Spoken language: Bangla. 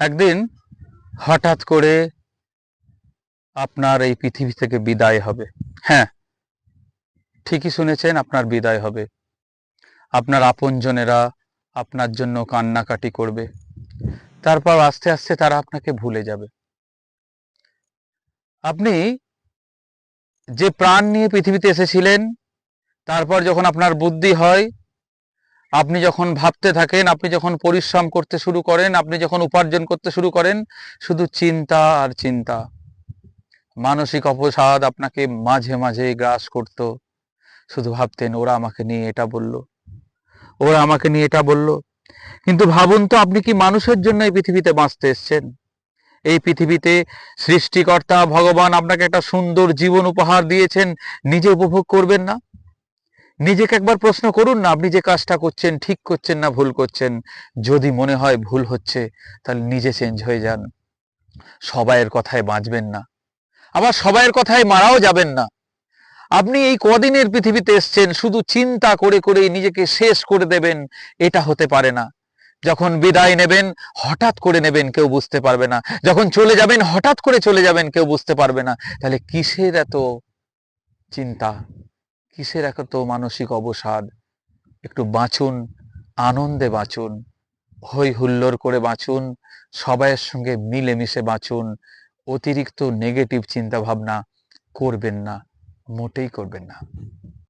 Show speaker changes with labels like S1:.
S1: একদিন হঠাৎ করে আপনার এই পৃথিবী থেকে বিদায় হবে। হ্যাঁ, ঠিকই শুনেছেন, আপনার বিদায় হবে। আপনার আপনজনেরা আপনার জন্য কান্নাকাটি করবে, তারপর আস্তে আস্তে তারা আপনাকে ভুলে যাবে। আপনি যে প্রাণ নিয়ে পৃথিবীতে এসেছিলেন, তারপর যখন আপনার বুদ্ধি হয়, আপনি যখন ভাবতে থাকেন, আপনি যখন পরিশ্রম করতে শুরু করেন, আপনি যখন উপার্জন করতে শুরু করেন, শুধু চিন্তা আর চিন্তা। মানসিক অবসাদ আপনাকে মাঝে মাঝে গ্রাস করত। শুধু ভাবতেন, ওরা আমাকে নিয়ে এটা বলল, ওরা আমাকে নিয়ে এটা বলল। কিন্তু ভাবুন তো, আপনি কি মানুষের জন্য এই পৃথিবীতে বাঁচতে এসেছেন? এই পৃথিবীতে সৃষ্টিকর্তা ভগবান আপনাকে একটা সুন্দর জীবন উপহার দিয়েছেন, নিজে উপভোগ করবেন না? নিজেকে একবার প্রশ্ন করুন না, আপনি যে কাজটা করছেন ঠিক করছেন না ভুল করছেন। যদি মনে হয় ভুল হচ্ছে, তাহলে নিজে চেঞ্জ হয়ে যান। সবাইয়ের কথায় বাঁচবেন না, আবার সবাইয়ের কথায় মারাও যাবেন না। আপনি এই কদিনের পৃথিবীতে এসছেন, শুধু চিন্তা করে করেই নিজেকে শেষ করে দেবেন, এটা হতে পারে না। যখন বিদায় নেবেন, হঠাৎ করে নেবেন, কেউ বুঝতে পারবে না। যখন চলে যাবেন, হঠাৎ করে চলে যাবেন, কেউ বুঝতে পারবে না। তাহলে কিসের এত চিন্তা, কিসের এত মানসিক অবসাদ? একটু বাঁচুন, আনন্দে বাঁচুন, হই হুল্লোড় করে বাঁচুন, সবাইয়ের সঙ্গে মিলেমিশে বাঁচুন। অতিরিক্ত নেগেটিভ চিন্তা ভাবনা করবেন না, মোটেই করবেন না।